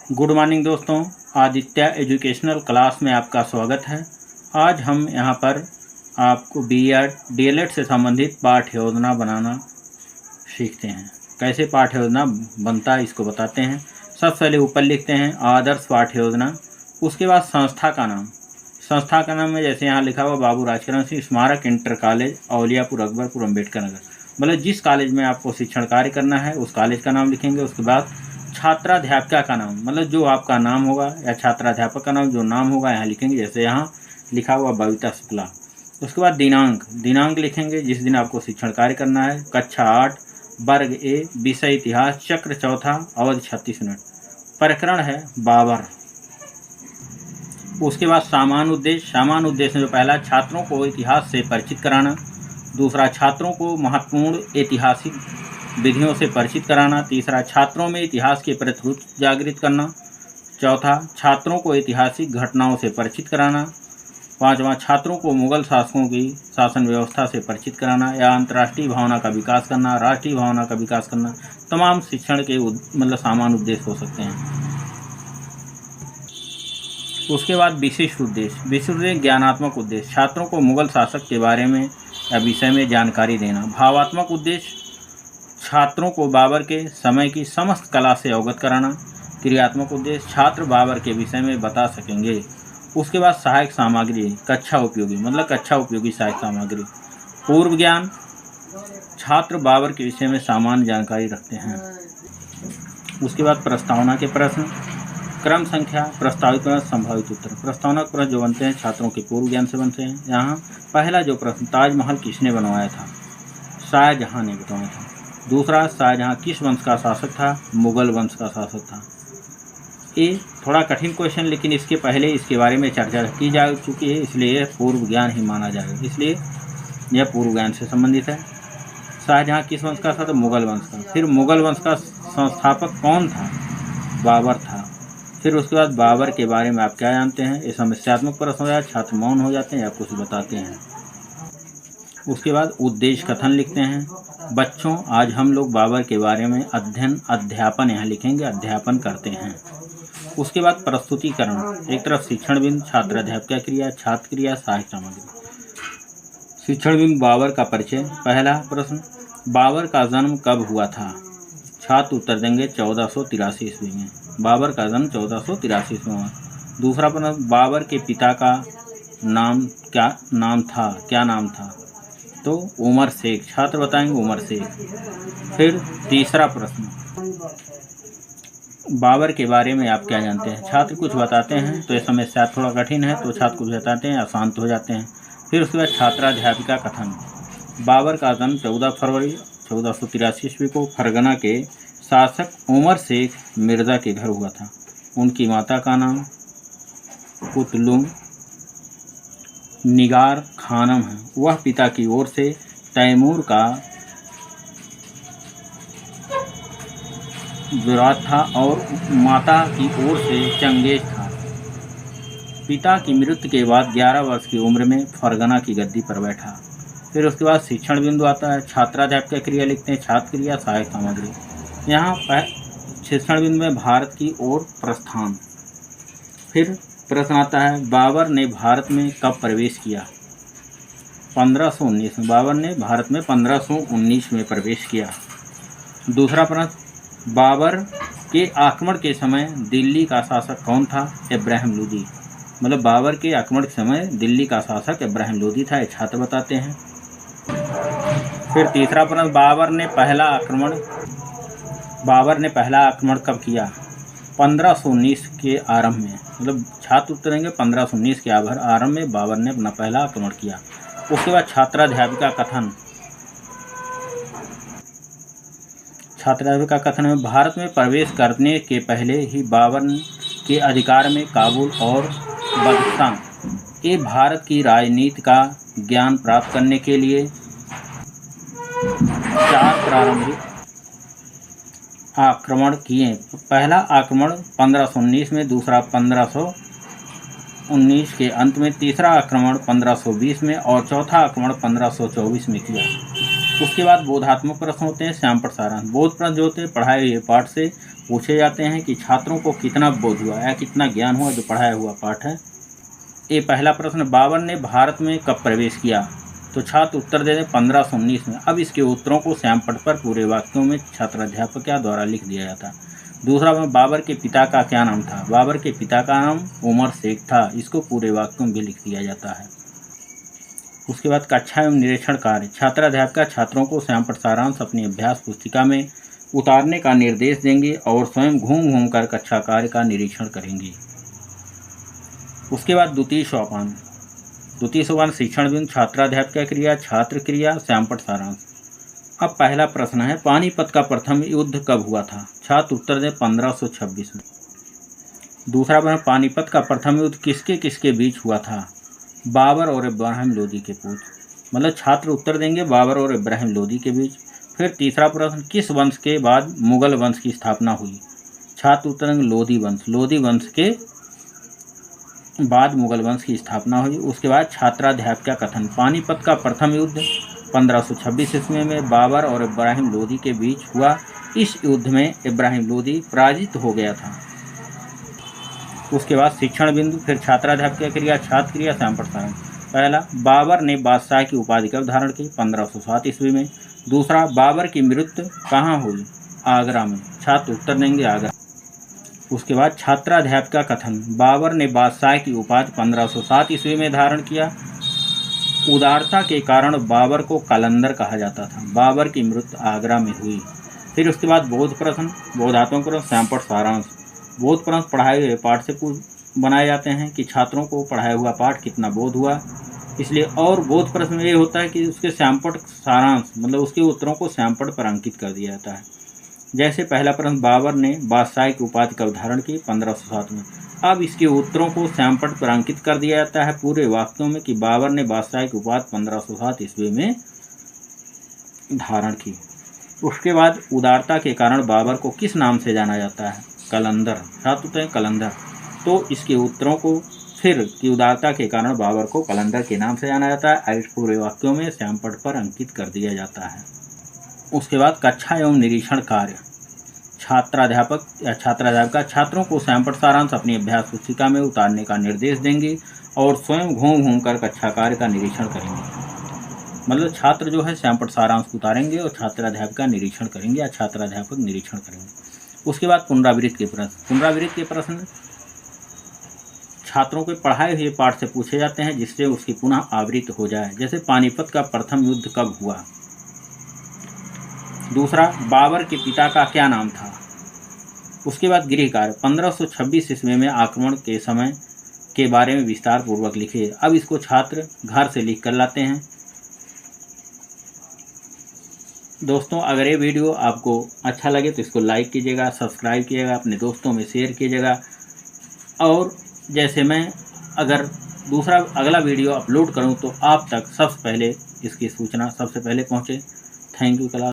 Good morning दोस्तों, Aditya educational class में आपका स्वागत है। आज हम यहाँ पर आपको बीएड डीएलएड से संबंधित पाठ्य योजना बनाना सीखते हैं। कैसे पाठ्य योजना बनता है इसको बताते हैं। सबसे पहले ऊपर लिखते हैं आदर्श पाठ्य योजना। उसके बाद संस्था का नाम। संस्था का नाम में जैसे यहाँ लिखा हुआ बाबू राजकरण सिंह स्मारक इंटर कॉलेज औलियापुर अकबरपुर अम्बेडकर नगर, मतलब जिस कॉलेज में आपको शिक्षण कार्य करना है उस कॉलेज का नाम लिखेंगे। उसके बाद छात्राध्यापिका का नाम, मतलब जो आपका नाम होगा, या छात्राध्यापक का नाम जो नाम होगा यहाँ लिखेंगे। जैसे यहाँ लिखा हुआ बबीता शुक्ला। उसके बाद दिनांक लिखेंगे जिस दिन आपको शिक्षण कार्य करना है। कक्षा 8 वर्ग ए, विषय इतिहास, चक्र चौथा, अवधि 36 मिनट। प्रकरण है बाबर। उसके बाद सामान्य उद्देश्य में जो पहला छात्रों को इतिहास से परिचित कराना, दूसरा छात्रों को महत्वपूर्ण ऐतिहासिक विधियों से परिचित कराना, तीसरा छात्रों में इतिहास के प्रति रुचि जागृत करना, चौथा छात्रों को ऐतिहासिक घटनाओं से परिचित कराना, पांचवा छात्रों को मुगल शासकों की शासन व्यवस्था से परिचित कराना या अंतर्राष्ट्रीय भावना का विकास करना, राष्ट्रीय भावना का विकास करना। तमाम शिक्षण के मतलब सामान्य उद्देश्य हो सकते हैं। उसके बाद विशिष्ट उद्देश्य ज्ञानात्मक उद्देश्य, छात्रों को मुगल शासक के बारे में या विषय में जानकारी देना। भावात्मक उद्देश्य, छात्रों को बाबर के समय की समस्त कला से अवगत कराना। क्रियात्मक उद्देश्य, छात्र बाबर के विषय में बता सकेंगे। उसके बाद सहायक सामग्री, कक्षा उपयोगी, मतलब कक्षा उपयोगी सहायक सामग्री। पूर्व ज्ञान, छात्र बाबर के विषय में सामान्य जानकारी रखते हैं। उसके बाद प्रस्तावना के प्रश्न, क्रम संख्या, प्रस्तावित प्रश्न, संभावित उत्तर। प्रस्तावना प्रश्न जो बनते हैं छात्रों के पूर्व ज्ञान से बनते हैं। यहाँ पहला जो प्रश्न, ताजमहल किसने बनवाया था? शाहजहां ने बनवाया था। दूसरा, शाहजहां किस वंश का शासक था? मुगल वंश का शासक था। ये थोड़ा कठिन क्वेश्चन, लेकिन इसके पहले इसके बारे में चर्चा की जा चुकी है, इसलिए यह पूर्व ज्ञान ही माना जाएगा, इसलिए यह पूर्व ज्ञान से संबंधित है। शाहजहां किस वंश का था? तो मुगल वंश का। फिर मुगल वंश का संस्थापक कौन था? बाबर था। फिर उसके बाद बाबर के बारे में आप क्या जानते हैं? ये समस्यात्मक प्रश्न हो जाए, छात्र मौन हो जाते हैं या कुछ बताते हैं। उसके बाद उद्देश्य कथन लिखते हैं। बच्चों, आज हम लोग बाबर के बारे में अध्यापन यहाँ लिखेंगे, अध्यापन करते हैं। उसके बाद प्रस्तुतिकरण, एक तरफ शिक्षण बिंदु, छात्र अध्यापक क्रिया, छात्र क्रिया, सहायक सामग्री। शिक्षण बिंदु बाबर का परिचय। पहला प्रश्न, बाबर का जन्म कब हुआ था? छात्र उत्तर देंगे 1483 ईस्वी में। बाबर का जन्म 1483 ईस्वी में। दूसरा प्रश्न, बाबर के पिता का नाम क्या नाम था? तो उमर शेख, छात्र बताएंगे उमर शेख। फिर तीसरा प्रश्न, बाबर के बारे में आप क्या जानते हैं? छात्र कुछ बताते हैं, तो ये समस्या थोड़ा कठिन है, तो छात्र कुछ बताते हैं या शांत हो जाते हैं। फिर उसके बाद छात्राध्यापिका कथन। बाबर का जन्म 14 फरवरी 1483 ईस्वी को फरगना के शासक उमर शेख मिर्ज़ा के घर हुआ था। उनकी माता का नाम कुतलुम निगार खानम है। वह पिता की ओर से तैमूर का जुराद था और माता की ओर से चंगेज था। पिता की मृत्यु के बाद 11 वर्ष की उम्र में फरगना की गद्दी पर बैठा। फिर उसके बाद शिक्षण बिंदु आता है। छात्राध्यापक क्रिया लिखते हैं, छात्र क्रिया, सहायक सामग्री। यहाँ शिक्षण बिंदु में भारत की ओर प्रस्थान। फिर प्रश्न आता है, बाबर ने भारत में कब प्रवेश किया? 1519 में। बाबर ने भारत में 1519 में प्रवेश किया। दूसरा प्रश्न, बाबर के आक्रमण के समय दिल्ली का शासक कौन था? इब्राहिम लोदी, मतलब बाबर के आक्रमण के समय दिल्ली का शासक इब्राहिम लोदी था, ये छात्र बताते हैं। फिर तीसरा प्रश्न, बाबर ने पहला आक्रमण कब किया? 1519 के आरंभ में, मतलब छात्र उत्तर देंगे 1519 के आरंभ में बाबर ने अपना पहला आक्रमण किया। उसके बाद छात्राध्यापिका कथन। छात्राध्यापिका कथन में भारत में प्रवेश करने के पहले ही बाबर के अधिकार में काबुल और बदख्शां ये भारत की राजनीति का ज्ञान प्राप्त करने के लिए 4 प्रारंभिक आक्रमण किए। पहला आक्रमण 1519 में, दूसरा 1519 के अंत में, तीसरा आक्रमण 1520 में और चौथा आक्रमण 1524 में किया। उसके बाद बोधात्मक प्रश्न होते हैं, श्यामपट्ट सारांश। बोध प्रश्न जो होते हैं पढ़ाए हुए पाठ से पूछे जाते हैं कि छात्रों को कितना बोध हुआ या कितना ज्ञान हुआ जो पढ़ाया हुआ पाठ है। ये पहला प्रश्न, बाबर ने भारत में कब प्रवेश किया? तो छात्र उत्तर दे दें 1519 में। अब इसके उत्तरों को श्यामपट्ट पर पूरे वाक्यों में छात्राध्यापक द्वारा लिख दिया जाता है। दूसरा, बाबर के पिता का क्या नाम था? बाबर के पिता का नाम उमर शेख था। इसको पूरे वाक्यों में लिख दिया जाता है। उसके बाद कक्षा एवं निरीक्षण कार्य। छात्राध्यापक छात्रों को श्यामपट्ट सारांश अपनी अभ्यास पुस्तिका में उतारने का निर्देश देंगे और स्वयं घूम घूम कर कक्षा कार्य का निरीक्षण करेंगे। उसके बाद द्वितीय सोपान। द्वितीय सोपान शिक्षण बिंदु, छात्राध्यापक क्रिया, छात्र क्रिया, श्यामपट्ट सारांश। अब पहला प्रश्न है, पानीपत का प्रथम युद्ध कब हुआ था? छात्र उत्तर दें 1526 में। दूसरा प्रश्न, पानीपत का प्रथम युद्ध किसके किसके बीच हुआ था? बाबर और इब्राहिम लोदी के बीच। मतलब छात्र उत्तर देंगे बाबर और इब्राहिम लोदी के बीच। फिर तीसरा प्रश्न, किस वंश के बाद मुगल वंश की स्थापना हुई? छात्र उत्तर देंगे लोदी वंश। लोदी वंश के बाद मुगल वंश की स्थापना हुई। उसके बाद छात्राध्यापक का कथन, पानीपत का प्रथम युद्ध 1526 ईस्वी में बाबर और इब्राहिम लोदी के बीच हुआ। इस युद्ध में इब्राहिम लोदी पराजित हो गया था। उसके बाद शिक्षण बिंदु, फिर छात्राध्यापक क्रिया, छात्र क्रिया, श्यामपट्ट सारांश। पहला, बाबर ने बादशाह की उपाधि कब धारण की? 1507 ईस्वी में। दूसरा, बाबर की मृत्यु कहाँ हुई? आगरा में। छात्र उत्तर देंगे आगरा। उसके बाद छात्राध्यापक का कथन, बाबर ने बादशाह की उपाधि 1507 ईस्वी में धारण किया। उदारता के कारण बाबर को कलंदर कहा जाता था। बाबर की मृत्यु आगरा में हुई। फिर उसके बाद बोध प्रश्न, बोधात्मक प्रश्न, श्यामपट्ट सारांश। बोध प्रश्न पढ़ाए हुए पाठ से बनाए जाते हैं कि छात्रों को पढ़ाया हुआ पाठ कितना बोध हुआ, इसलिए। और बोध प्रश्न में ये होता है कि उसके श्यामपट्ट सारांश मतलब उसके उत्तरों को श्यामपट्ट पर अंकित कर दिया जाता है। जैसे पहला प्रश्न, बाबर ने बादशाह की उपाधि कब धारण की? 1507 में। अब इसके उत्तरों को श्यामपट्ट पर अंकित कर दिया जाता है पूरे वाक्यों में कि बाबर ने बादशाह की उपाधि 1507 ईस्वी में धारण की। उसके बाद उदारता के कारण बाबर को किस नाम से जाना जाता है? कलंदर। छात्र उत्तर कलंदर। तो इसके उत्तरों को फिर कि उदारता के कारण बाबर को कलंदर के नाम से जाना जाता है, इस पूरे वाक्यों में श्यामपट्ट पर अंकित कर दिया जाता है। उसके बाद कक्षा एवं निरीक्षण कार्य। छात्राध्यापक छात्रों को श्यामपट्ट सारांश अपनी अभ्यास पुस्तिका में उतारने का निर्देश देंगे और स्वयं घूम घूम कर कक्षा कार्य का निरीक्षण करेंगे। मतलब छात्र जो है श्यामपट्ट सारांश उतारेंगे और छात्राध्यापक का निरीक्षण करेंगे या छात्राध्यापक निरीक्षण करेंगे। उसके बाद पुनरावृत्ति के प्रश्न। पुनरावृत्ति के प्रश्न छात्रों के पढ़ाए हुए पाठ से पूछे जाते हैं जिससे उसकी पुनः आवृत्ति हो जाए। जैसे पानीपत का प्रथम युद्ध कब हुआ? दूसरा, बाबर के पिता का क्या नाम था? उसके बाद गृह कार्य, 1526 ईस्वी में आक्रमण के समय के बारे में विस्तार पूर्वक लिखे। अब इसको छात्र घर से लिख कर लाते हैं। दोस्तों, अगर ये वीडियो आपको अच्छा लगे तो इसको लाइक कीजिएगा, सब्सक्राइब कीजिएगा, अपने दोस्तों में शेयर कीजिएगा। और जैसे मैं अगर अगला वीडियो अपलोड करूं तो आप तक सबसे पहले इसकी सूचना सबसे पहले पहुंचे। Thank you class.